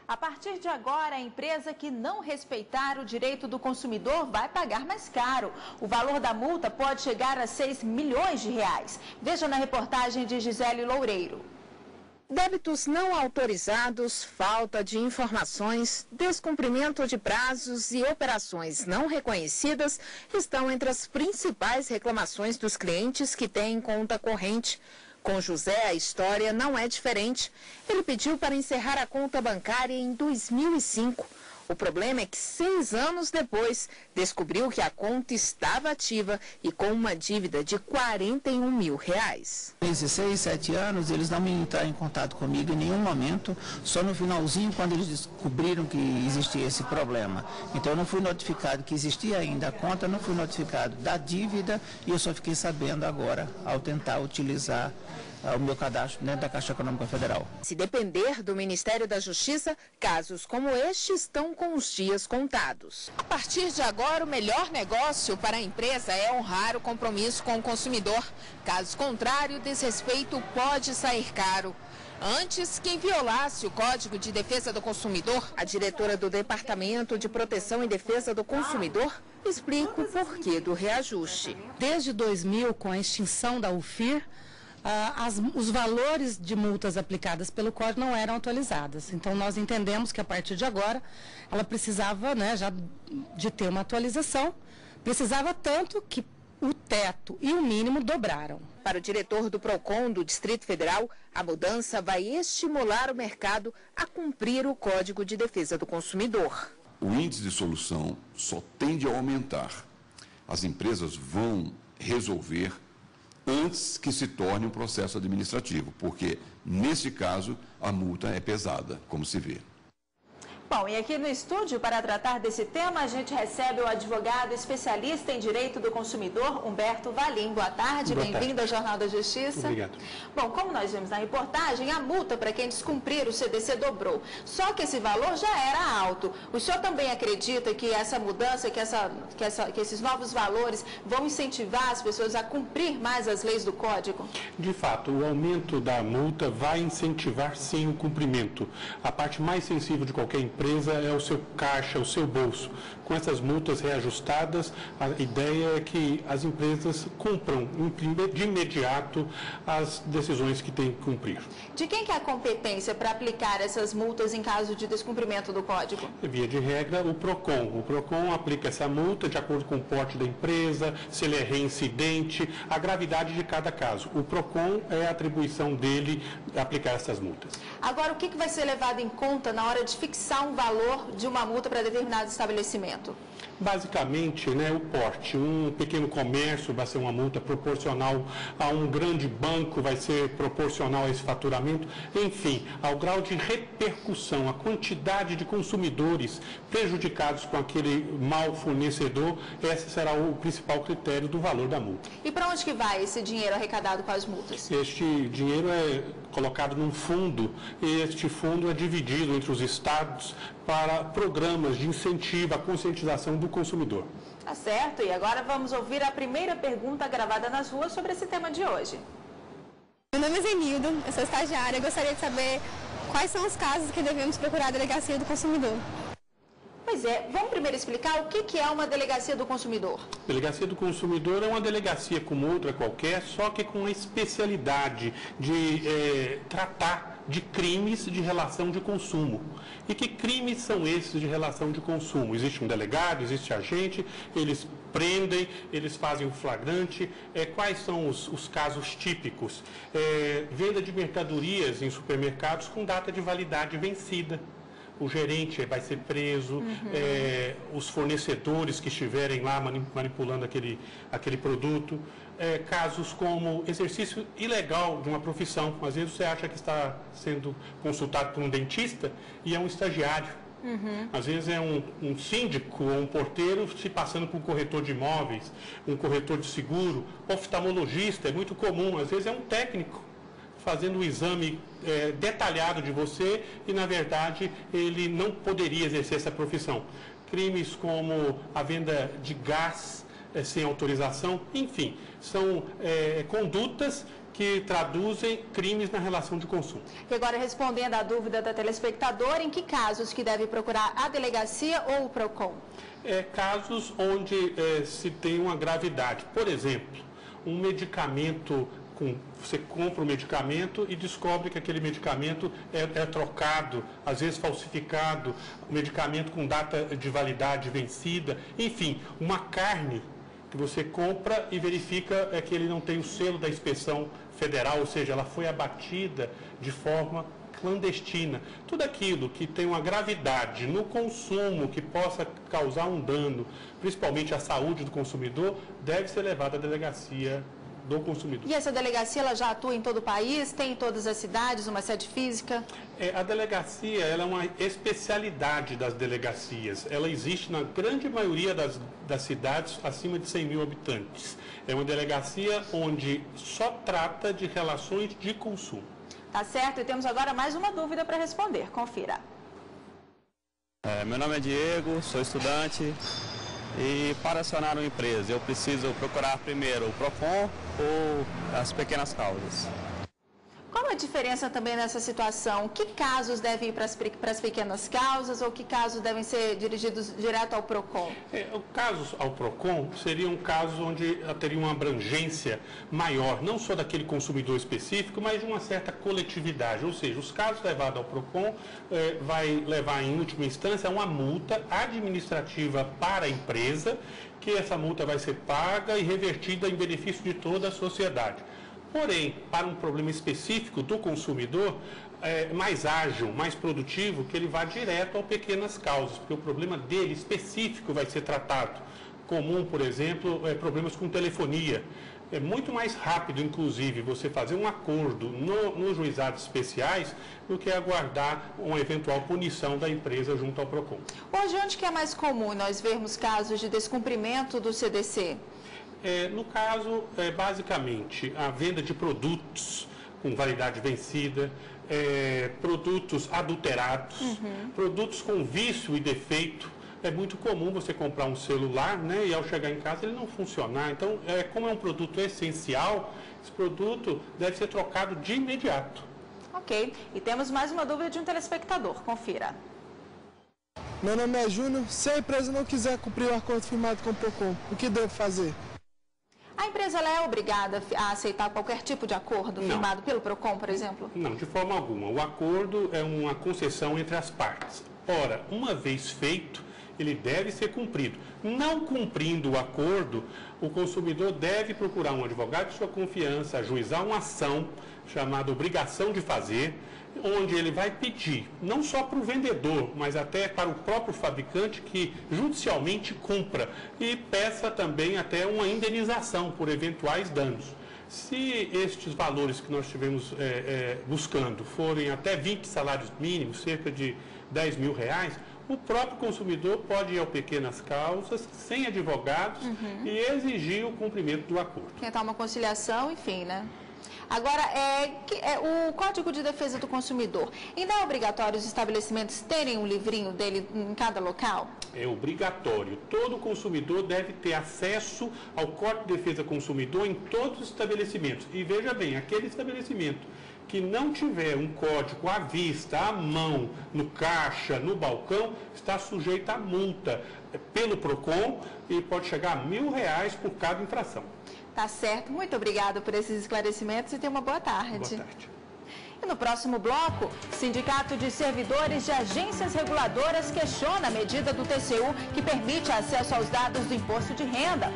A partir de agora, a empresa que não respeitar o direito do consumidor vai pagar mais caro. O valor da multa pode chegar a 6 milhões de reais. Veja na reportagem de Gisele Loureiro. Débitos não autorizados, falta de informações, descumprimento de prazos e operações não reconhecidas estão entre as principais reclamações dos clientes que têm conta corrente. Com José, a história não é diferente. Ele pediu para encerrar a conta bancária em 2005. O problema é que 6 anos depois, descobriu que a conta estava ativa e com uma dívida de 41 mil reais. Nesses 6, 7 anos, eles não me entraram em contato comigo em nenhum momento, só no finalzinho, quando eles descobriram que existia esse problema. Então, eu não fui notificado que existia ainda a conta, não fui notificado da dívida e eu só fiquei sabendo agora, ao tentar utilizar o meu cadastro dentro da Caixa Econômica Federal. Se depender do Ministério da Justiça, casos como este estão com os dias contados. A partir de agora, o melhor negócio para a empresa é honrar o compromisso com o consumidor. Caso contrário, o desrespeito pode sair caro. Antes, quem violasse o Código de Defesa do Consumidor, a diretora do Departamento de Proteção e Defesa do Consumidor explica o porquê do reajuste. Desde 2000, com a extinção da UFIR, os valores de multas aplicadas pelo Código não eram atualizadas. Então, nós entendemos que, a partir de agora, ela precisava, já de ter uma atualização, precisava tanto que o teto e o mínimo dobraram. Para o diretor do PROCON do Distrito Federal, a mudança vai estimular o mercado a cumprir o Código de Defesa do Consumidor. O índice de solução só tende a aumentar. As empresas vão resolver antes que se torne um processo administrativo, porque, nesse caso, a multa é pesada, como se vê. Bom, e aqui no estúdio, para tratar desse tema, a gente recebe o advogado especialista em direito do consumidor, Humberto Valim. Boa tarde, bem-vindo ao Jornal da Justiça. Obrigado. Bom, como nós vimos na reportagem, a multa para quem descumprir o CDC dobrou. Só que esse valor já era alto. O senhor também acredita que essa mudança, que esses novos valores vão incentivar as pessoas a cumprir mais as leis do Código? De fato, o aumento da multa vai incentivar, sim, o cumprimento. A parte mais sensível de qualquer empresa é o seu caixa, o seu bolso. Com essas multas reajustadas, a ideia é que as empresas cumpram de imediato as decisões que têm que cumprir. De quem que é a competência para aplicar essas multas em caso de descumprimento do Código? Via de regra, o PROCON. O PROCON aplica essa multa de acordo com o porte da empresa, se ele é reincidente, a gravidade de cada caso. O PROCON é a atribuição dele aplicar essas multas. Agora, o que vai ser levado em conta na hora de fixar um valor de uma multa para determinado estabelecimento? Basicamente, o porte. Um pequeno comércio vai ser uma multa proporcional a um grande banco, vai ser proporcional a esse faturamento. Enfim, ao grau de repercussão, a quantidade de consumidores prejudicados com aquele mau fornecedor, esse será o principal critério do valor da multa. E para onde que vai esse dinheiro arrecadado com as multas? Este dinheiro é colocado num fundo e este fundo é dividido entre os estados para programas de incentivo à conscientização do consumidor. Tá certo, e agora vamos ouvir a primeira pergunta gravada nas ruas sobre esse tema de hoje. Meu nome é Zenildo, eu sou estagiária, eu gostaria de saber quais são os casos que devemos procurar a Delegacia do Consumidor. Pois é, vamos primeiro explicar o que é uma Delegacia do Consumidor. Delegacia do Consumidor é uma delegacia como outra qualquer, só que com a especialidade de tratar de crimes de relação de consumo. E que crimes são esses de relação de consumo? Existe um delegado, existe agente, eles prendem, eles fazem o flagrante. Quais são os casos típicos? Venda de mercadorias em supermercados com data de validade vencida. O gerente vai ser preso, os fornecedores que estiverem lá manipulando aquele produto. Casos como exercício ilegal de uma profissão. Às vezes você acha que está sendo consultado por um dentista e é um estagiário. Às vezes é um síndico ou um porteiro se passando por um corretor de imóveis, um corretor de seguro, oftalmologista, é muito comum. Às vezes é um técnico fazendo um exame detalhado de você e, na verdade, ele não poderia exercer essa profissão. Crimes como a venda de gás sem autorização, enfim, são condutas que traduzem crimes na relação de consumo. E agora, respondendo à dúvida da telespectadora, em que casos que deve procurar a delegacia ou o PROCON? Casos onde se tem uma gravidade. Por exemplo, um medicamento, você compra um medicamento e descobre que aquele medicamento é trocado, às vezes falsificado, um medicamento com data de validade vencida, enfim, uma carne que você compra e verifica que ele não tem o selo da inspeção federal, ou seja, ela foi abatida de forma clandestina. Tudo aquilo que tem uma gravidade no consumo que possa causar um dano, principalmente à saúde do consumidor, deve ser levado à delegacia do consumidor. E essa delegacia, ela já atua em todo o país? Tem em todas as cidades uma sede física? A delegacia, ela é uma especialidade das delegacias. Ela existe na grande maioria das cidades acima de 100 mil habitantes. É uma delegacia onde só trata de relações de consumo. Tá certo, e temos agora mais uma dúvida para responder. Confira. Meu nome é Diego, sou estudante. E para acionar uma empresa, eu preciso procurar primeiro o PROCON ou as pequenas causas? Qual a diferença também nessa situação? Que casos devem ir para as pequenas causas ou que casos devem ser dirigidos direto ao PROCON? Casos ao PROCON seriam casos onde teria uma abrangência maior, não só daquele consumidor específico, mas de uma certa coletividade. Ou seja, os casos levados ao PROCON vai levar, em última instância, a uma multa administrativa para a empresa, que essa multa vai ser paga e revertida em benefício de toda a sociedade. Porém, para um problema específico do consumidor, mais ágil, mais produtivo, que ele vá direto ao pequenas causas, porque o problema dele específico vai ser tratado. Comum, por exemplo, problemas com telefonia. É muito mais rápido, inclusive, você fazer um acordo nos juizados especiais do que aguardar uma eventual punição da empresa junto ao PROCON. Hoje, onde que é mais comum nós vermos casos de descumprimento do CDC? No caso, basicamente, a venda de produtos com validade vencida, produtos adulterados, produtos com vício e defeito. É muito comum você comprar um celular, né, e ao chegar em casa ele não funcionar. Então, como é um produto essencial, esse produto deve ser trocado de imediato. Ok. E temos mais uma dúvida de um telespectador. Confira. Meu nome é Júnior. Se a empresa não quiser cumprir o acordo firmado com o PROCON, o que deve fazer? A empresa ela é obrigada a aceitar qualquer tipo de acordo firmado pelo PROCON, por exemplo? Não, de forma alguma. O acordo é uma concessão entre as partes. Ora, uma vez feito, ele deve ser cumprido. Não cumprindo o acordo, o consumidor deve procurar um advogado de sua confiança, ajuizar uma ação chamada obrigação de fazer, onde ele vai pedir, não só para o vendedor, mas até para o próprio fabricante que judicialmente cumpra e peça também até uma indenização por eventuais danos. Se estes valores que nós estivemos buscando forem até 20 salários mínimos, cerca de 10 mil reais, o próprio consumidor pode ir ao pequenas causas, sem advogados, e exigir o cumprimento do acordo. Tentar uma conciliação, enfim, né? Agora, o Código de Defesa do Consumidor, ainda é obrigatório os estabelecimentos terem um livrinho dele em cada local? É obrigatório. Todo consumidor deve ter acesso ao Código de Defesa do Consumidor em todos os estabelecimentos. E veja bem, aquele estabelecimento que não tiver um código à vista, à mão, no caixa, no balcão, está sujeito a multa pelo PROCON e pode chegar a R$1.000 por cada infração. Tá certo. Muito obrigada por esses esclarecimentos e tenha uma boa tarde. Boa tarde. E no próximo bloco, Sindicato de Servidores de Agências Reguladoras questiona a medida do TCU que permite acesso aos dados do imposto de renda.